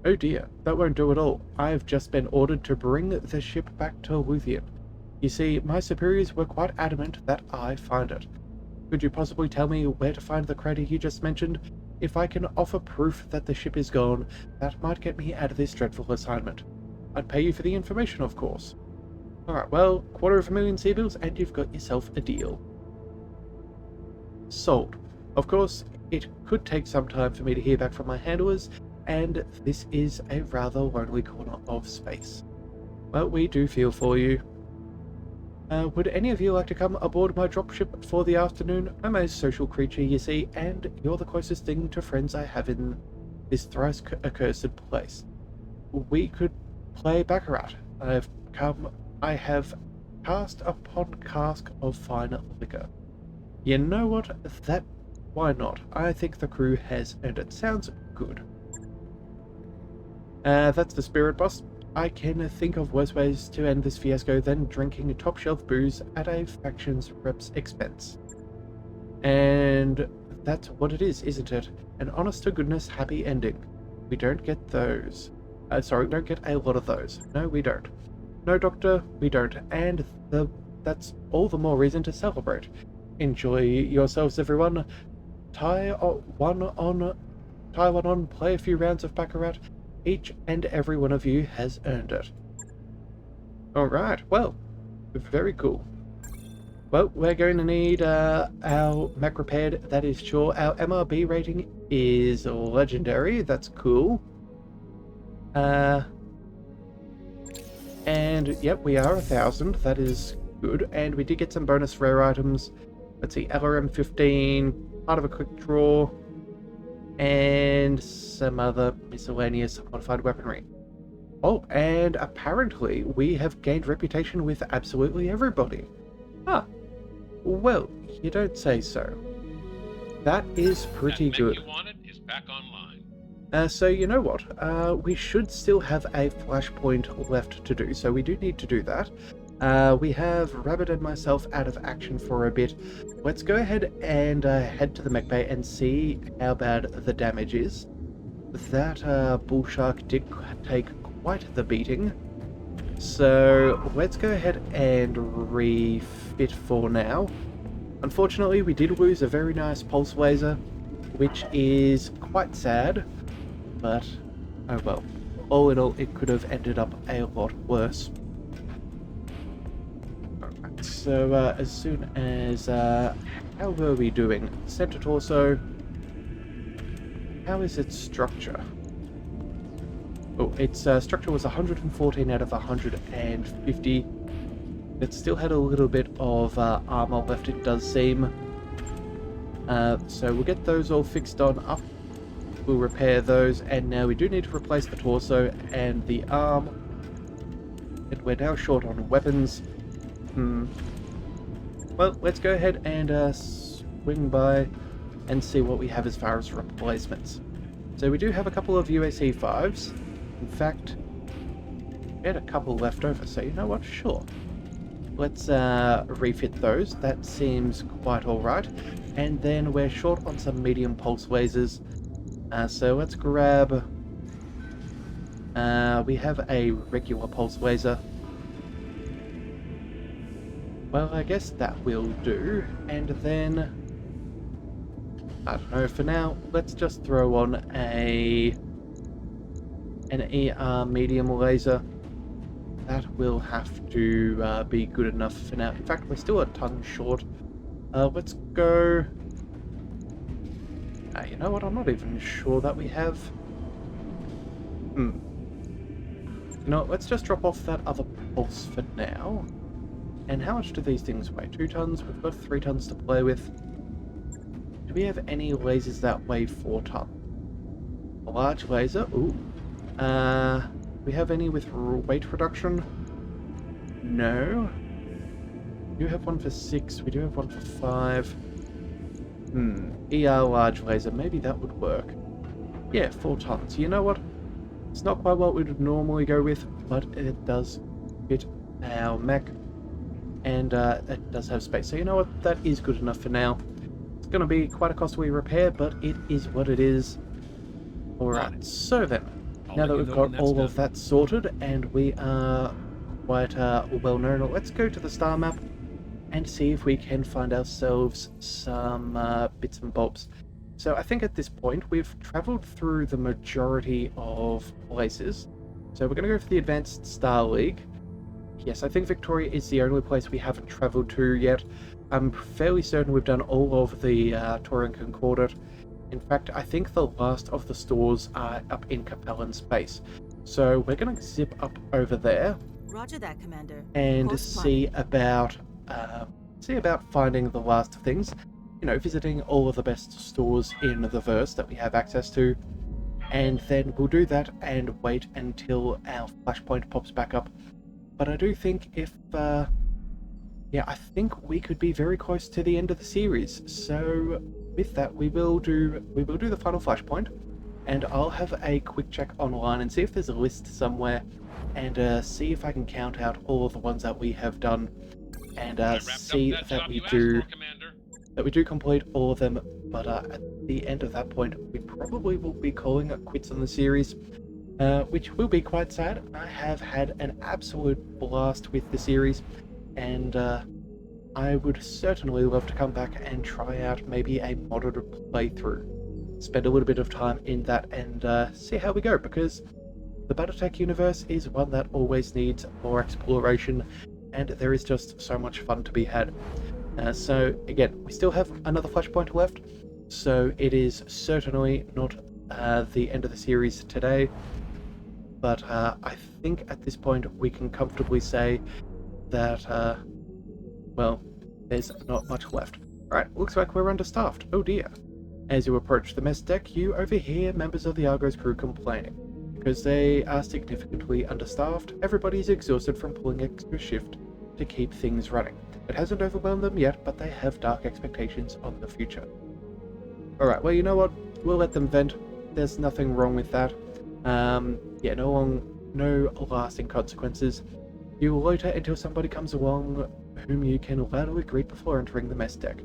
Oh dear, that won't do at all. I've just been ordered to bring the ship back to Luthian. You see, my superiors were quite adamant that I find it. Could you possibly tell me where to find the crater you just mentioned? If I can offer proof that the ship is gone, that might get me out of this dreadful assignment. I'd pay you for the information, of course. Alright, well, 250,000 C-bills and you've got yourself a deal. Sold. Of course, it could take some time for me to hear back from my handlers, and this is a rather lonely corner of space. Well, we do feel for you. Would any of you like to come aboard my dropship for the afternoon? I'm a social creature, you see, and you're the closest thing to friends I have in this thrice accursed place. We could play baccarat. I have cast upon cask of fine liquor. You know what? Why not? I think the crew has earned it. Sounds good. That's the spirit, boss. I can think of worse ways to end this fiasco than drinking top-shelf booze at a faction's rep's expense. And that's what it is, isn't it? An honest-to-goodness happy ending. We don't get those. We don't get a lot of those. No, we don't. No, Doctor, we don't. And that's all the more reason to celebrate. Enjoy yourselves, everyone. Tie one on, play a few rounds of baccarat. Each and every one of you has earned it. Alright, well, very cool. Well, we're going to need our mech repaired, that is sure. Our MRB rating is legendary, that's cool. And yep, we are 1,000, that is good. And we did get some bonus rare items. Let's see, LRM 15, part of a quick draw, and some other miscellaneous modified weaponry. Oh, and apparently we have gained reputation with absolutely everybody. Ah, well, you don't say so. That is pretty good. That mech you wanted is back online. So you know what? We should still have a flashpoint left to do, so we do need to do that. We have Rabbit and myself out of action for a bit. Let's go ahead and head to the mech bay and see how bad the damage is. That bullshark did take quite the beating. So let's go ahead and refit for now. Unfortunately, we did lose a very nice pulse laser, which is quite sad, but Oh well. All in all, it could have ended up a lot worse. Alright, so as soon as... how were we doing? Center torso. How is its structure? Oh, its structure was 114 out of 150. It still had a little bit of armor left, it does seem. So we'll get those all fixed on up. We'll repair those, and now we do need to replace the torso and the arm. And we're now short on weapons. Well, let's go ahead and swing by and see what we have as far as replacements. So we do have a couple of UAC 5s. In fact, we had a couple left over, so you know what? Sure. Let's refit those. That seems quite alright. And then we're short on some medium pulse lasers. So let's grab... we have a regular pulse laser. Well, I guess that will do. And then... I don't know, for now, let's just throw on an ER medium laser. That will have to be good enough for now. In fact, we're still a ton short. Let's go... you know what, I'm not even sure that we have... You know, let's just drop off that other pulse for now. And how much do these things weigh? 2 tons? We've got 3 tons to play with. Do we have any lasers that weigh 4 tons? A large laser? Ooh. We have any with weight reduction? No. We do have one for 6. We do have one for 5. ER large laser. Maybe that would work. Yeah, 4 tons. You know what? It's not quite what we would normally go with, but it does fit our mech. And it does have space. So you know what? That is good enough for now. It's going to be quite a costly repair, but it is what it is. Alright, so then, now that we've got all of that sorted and we are quite well known, let's go to the star map and see if we can find ourselves some bits and bobs. So I think at this point we've travelled through the majority of places. So we're going to go for the Advanced Star League. Yes, I think Victoria is the only place we haven't travelled to yet. I'm fairly certain we've done all of the Tauran Concordat. In fact, I think the last of the stores are up in Capellan space. So we're going to zip up over there. Roger that, Commander. And see about finding the last of things. You know, visiting all of the best stores in the verse that we have access to. And then we'll do that and wait until our flashpoint pops back up. But I do think if, yeah, I think we could be very close to the end of the series. So with that, we will do the final flashpoint, and I'll have a quick check online and see if there's a list somewhere, and see if I can count out all of the ones that we have done, and see that we do complete all of them. But at the end of that point, we probably will be calling it quits on the series. Which will be quite sad. I have had an absolute blast with the series, and I would certainly love to come back and try out maybe a modded playthrough. Spend a little bit of time in that and see how we go, because the Battletech universe is one that always needs more exploration, and there is just so much fun to be had. So again, we still have another flashpoint left, so it is certainly not the end of the series today. But I think at this point we can comfortably say that, well, there's not much left. Alright, looks like we're understaffed. Oh dear. As you approach the mess deck, you overhear members of the Argo's crew complaining. Because they are significantly understaffed, everybody's exhausted from pulling extra shift to keep things running. It hasn't overwhelmed them yet, but they have dark expectations on the future. Alright, well, you know what? We'll let them vent. There's nothing wrong with that. Yeah, no lasting consequences. You will loiter until somebody comes along whom you can loudly greet before entering the mess deck.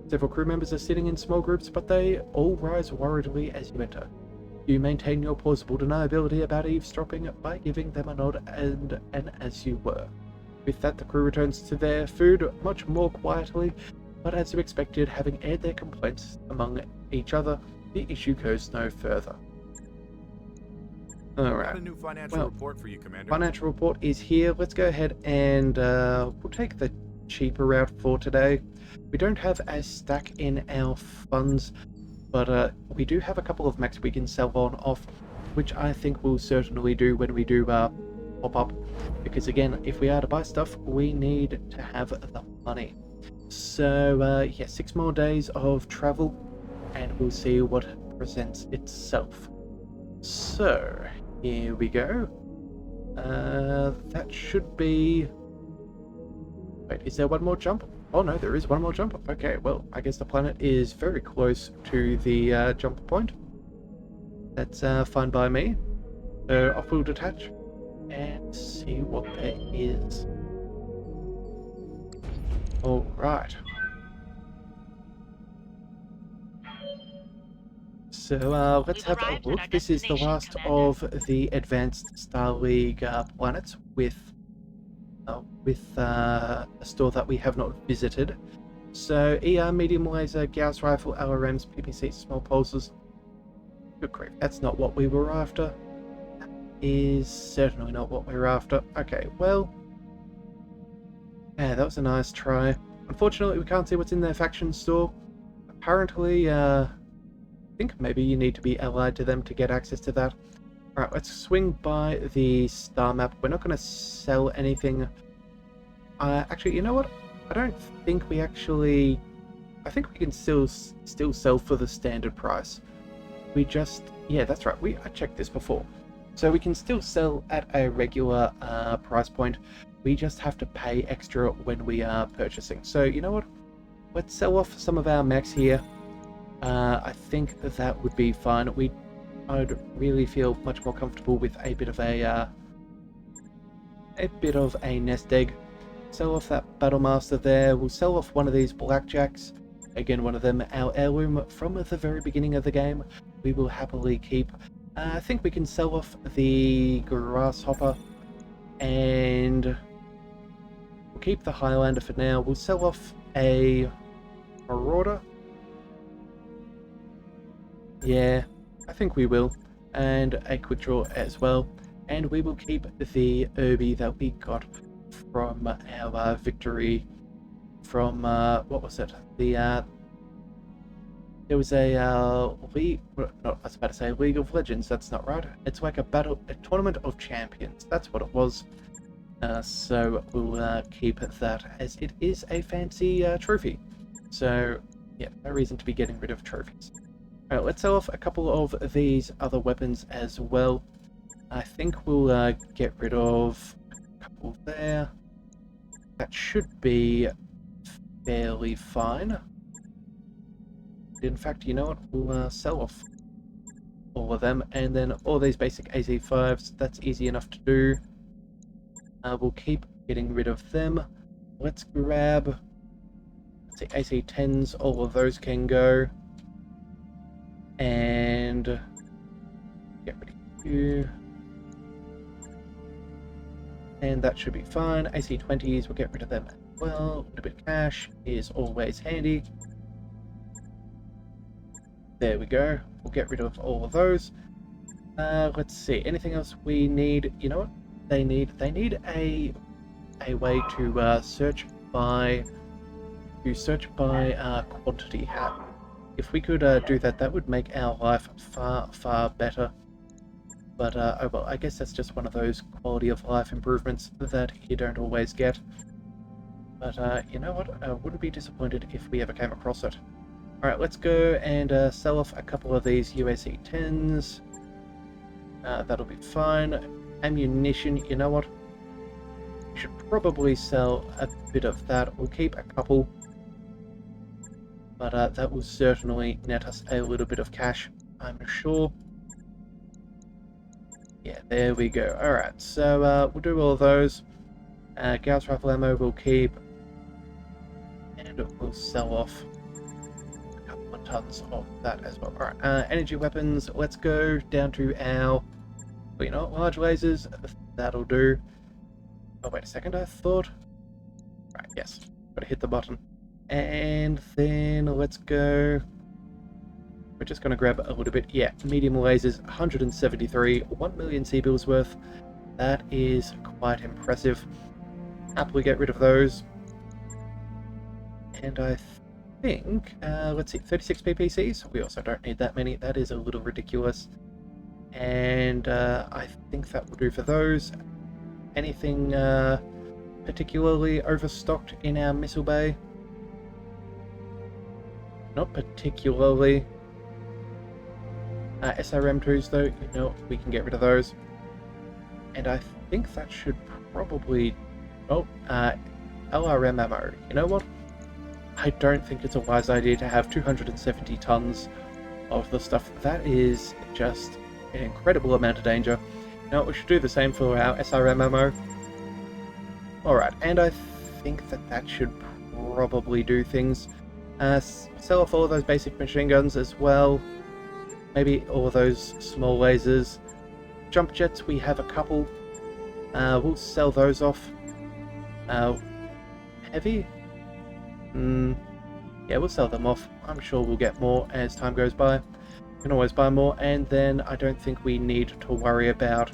Several crew members are sitting in small groups, but they all rise worriedly as you enter. You maintain your plausible deniability about eavesdropping by giving them a nod and an as you were. With that, the crew returns to their food much more quietly, but as you expected, having aired their complaints among each other, the issue goes no further. All Got right. a new financial Well, report for you, Commander. financial report is here. Let's go ahead and we'll take the cheaper route for today. We don't have a stack in our funds, but we do have a couple of mechs we can sell on off, which I think we'll certainly do when we do pop up. Because again, if we are to buy stuff, we need to have the money. So yeah, 6 more days of travel, and we'll see what presents itself. So here we go. That should be... Wait, is there one more jump? Oh no, there is one more jump. Okay, well, I guess the planet is very close to the jump point. That's fine by me. So off we'll detach and see what there is. Alright. So let's have a look. This is the last of the advanced Star League planets with a store that we have not visited. So ER, medium laser, Gauss rifle, LRMs, PPC, small pulses. Good grief, that's not what we were after. That is certainly not what we were after. Okay, well, yeah, that was a nice try. Unfortunately, we can't see what's in their faction store. Apparently, I think maybe you need to be allied to them to get access to that. Alright, let's swing by the star map. We're not going to sell anything. Actually, you know what? I don't think we actually... I think we can still sell for the standard price. We just... Yeah, that's right. I checked this before. So we can still sell at a regular price point. We just have to pay extra when we are purchasing. So, you know what? Let's sell off some of our mechs here. I think that would be fine. I'd really feel much more comfortable with a bit of a nest egg. Sell off that Battlemaster there. We'll sell off one of these Blackjacks. Again, one of them, our heirloom from the very beginning of the game. We will happily keep. I think we can sell off the Grasshopper, and we'll keep the Highlander for now. We'll sell off a Marauder. Yeah, I think we will. And a Quick Draw as well. And we will keep the Irby that we got from our victory from, what was it? There was a League, I was about to say League of Legends, that's not right. It's like a Tournament of Champions, that's what it was. So we'll keep that as it is a fancy trophy. So, yeah, no reason to be getting rid of trophies. Alright, let's sell off a couple of these other weapons as well. I think we'll get rid of a couple there. That should be fairly fine. In fact, you know what? We'll sell off all of them, and then all these basic AZ5s, that's easy enough to do. We'll keep getting rid of them. Let's grab, let's see, AC10s, all of those can go. And get rid of you. And that should be fine. AC20s, we'll get rid of them as well. A little bit of cash is always handy. There we go. We'll get rid of all of those. Let's see. Anything else we need? You know what? They need a way to search by quantity. If we could do that, that would make our life far better. But oh well, I guess that's just one of those quality of life improvements that you don't always get. But you know what? I wouldn't be disappointed if we ever came across it. Alright, let's go and sell off a couple of these UAC-10s. That'll be fine. Ammunition, you know what? We should probably sell a bit of that. We'll keep a couple. But that will certainly net us a little bit of cash, I'm sure. Yeah, there we go. Alright, so we'll do all of those. Gauss rifle ammo we'll keep. And we'll sell off a couple of tons of that as well. Alright, energy weapons, let's go down to our, well, you know, large lasers. That'll do. Oh, wait a second, I thought. Right, yes. Gotta hit the button. And then let's go we're just going to grab a little bit. Yeah, medium lasers, 173, 1 million C-bills worth. That is quite impressive. Happily get rid of those. And I think, let's see, 36 PPCs. We also don't need that many. That is a little ridiculous. And I think that will do for those. Anything particularly overstocked in our missile bay? Not particularly. SRM2s though, you know, we can get rid of those. And I think that should probably... Oh, LRM ammo. You know what? I don't think it's a wise idea to have 270 tons of the stuff. That is just an incredible amount of danger. Now we should do the same for our SRM ammo. Alright, and I think that that should probably do things. Sell off all of those basic machine guns as well. Maybe all of those small lasers. Jump jets, we have a couple. We'll sell those off. Heavy? Yeah, we'll sell them off. I'm sure we'll get more as time goes by. We can always buy more, and then I don't think we need to worry about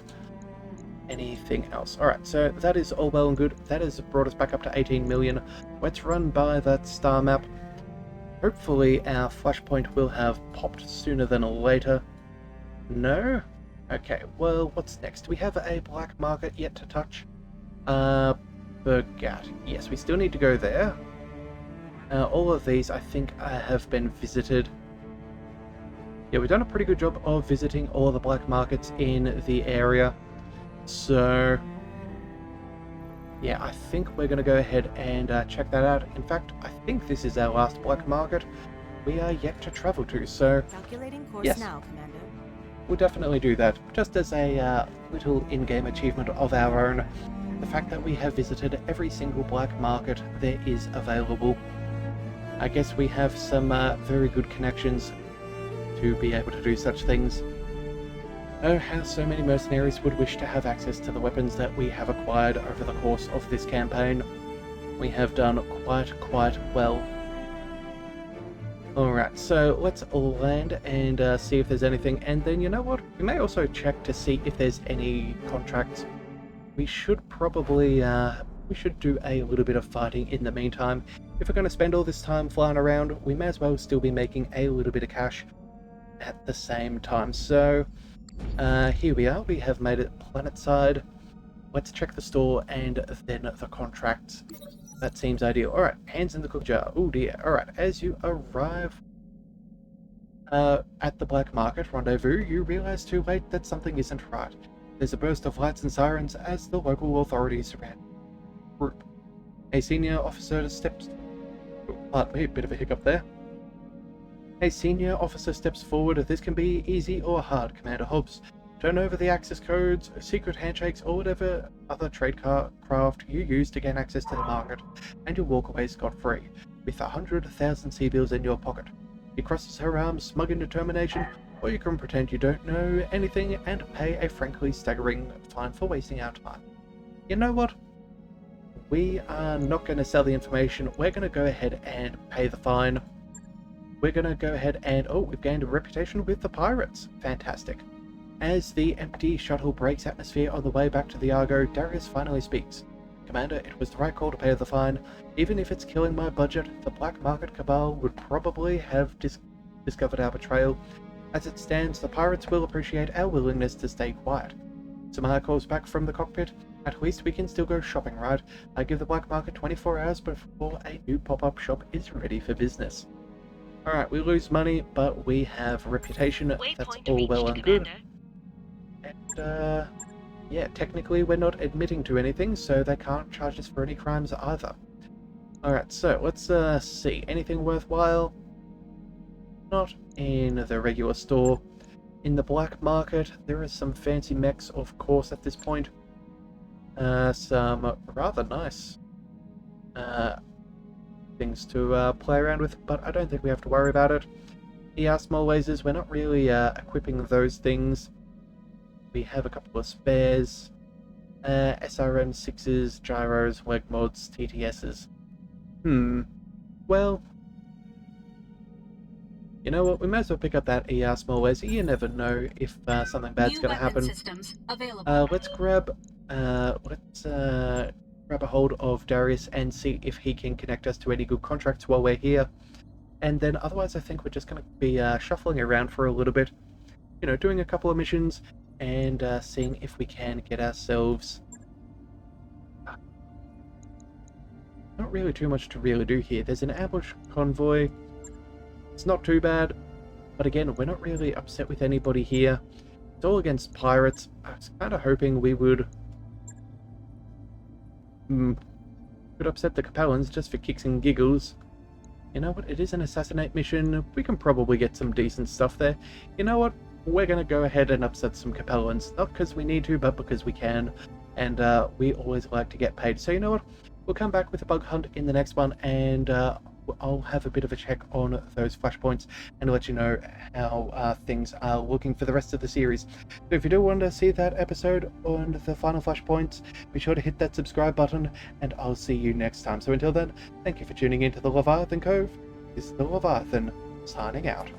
anything else. Alright, so that is all well and good. That has brought us back up to 18 million. Let's run by that star map. Hopefully our flashpoint will have popped sooner than later. No? Okay, well, what's next? We have a black market yet to touch. Bergat. Yes, we still need to go there. All of these, I think, have been visited. Yeah, we've done a pretty good job of visiting all the black markets in the area. So, yeah, I think we're going to go ahead and check that out. In fact, I think this is our last black market we are yet to travel to, so... Calculating course yes. now, Commander. We'll definitely do that, just as a little in-game achievement of our own. The fact that we have visited every single black market there is available. I guess we have some very good connections to be able to do such things. Oh, how so many mercenaries would wish to have access to the weapons that we have acquired over the course of this campaign. We have done quite well. Alright, so let's land and see if there's anything, and then you know what? We may also check to see if there's any contracts. We should probably, we should do a little bit of fighting in the meantime. If we're going to spend all this time flying around, we may as well still be making a little bit of cash at the same time. So, here we are. We have made it planetside. Let's check the store and then the contracts. That seems ideal. Alright, hands in the cook jar. Oh dear. Alright, as you arrive at the black market rendezvous, you realize too late that something isn't right. There's a burst of lights and sirens as the local authorities surround the group. A senior officer steps... Pardon me, a bit of a hiccup there. A senior officer steps forward. This can be easy or hard, Commander Hobbs. Turn over the access codes, secret handshakes, or whatever other trade craft you use to gain access to the market, and you'll walk away scot-free, with 100,000 C-bills in your pocket. He crosses her arms, smug in determination, or you can pretend you don't know anything and pay a frankly staggering fine for wasting our time. You know what? We are not going to sell the information. We're going to go ahead and pay the fine. We're going to go ahead and... Oh, we've gained a reputation with the pirates. Fantastic. As the empty shuttle breaks atmosphere on the way back to the Argo, Darius finally speaks. Commander, it was the right call to pay the fine. Even if it's killing my budget, the black market cabal would probably have discovered our betrayal. As it stands, the pirates will appreciate our willingness to stay quiet. Samaya calls back from the cockpit. At least we can still go shopping, right? I give the black market 24 hours before a new pop-up shop is ready for business. Alright, we lose money, but we have reputation. That's all well and good. And, yeah, technically we're not admitting to anything, so they can't charge us for any crimes either. Alright, so let's see. Anything worthwhile? Not in the regular store. In the black market, there are some fancy mechs, of course, at this point. Some rather nice things to play around with, but I don't think we have to worry about it. ER small lasers, we're not really equipping those things. We have a couple of spares. SRM6s, gyros, leg mods, TTSs. Well, You know what? We might as well pick up that ER small ways. You never know if something bad's going to happen. Systems available. Let's grab a hold of Darius and see if he can connect us to any good contracts while we're here. And then otherwise, I think we're just going to be shuffling around for a little bit. You know, doing a couple of missions and seeing if we can get ourselves... Not really too much to really do here. There's an ambush convoy. It's not too bad. But again, we're not really upset with anybody here. It's all against pirates. I was kind of hoping we would... could upset the Capellans just for kicks and giggles. You know what? It is an assassinate mission. We can probably get some decent stuff there. You know what? We're going to go ahead and upset some Capellans. Not because we need to, but because we can. And we always like to get paid. So you know what? We'll come back with a bug hunt in the next one, and I'll have a bit of a check on those flashpoints and let you know how things are looking for the rest of the series. So if you do want to see that episode on the final flashpoints, be sure to hit that subscribe button, and I'll see you next time. So until then, thank you for tuning in to the Leviathan Cove. This is the Leviathan, signing out.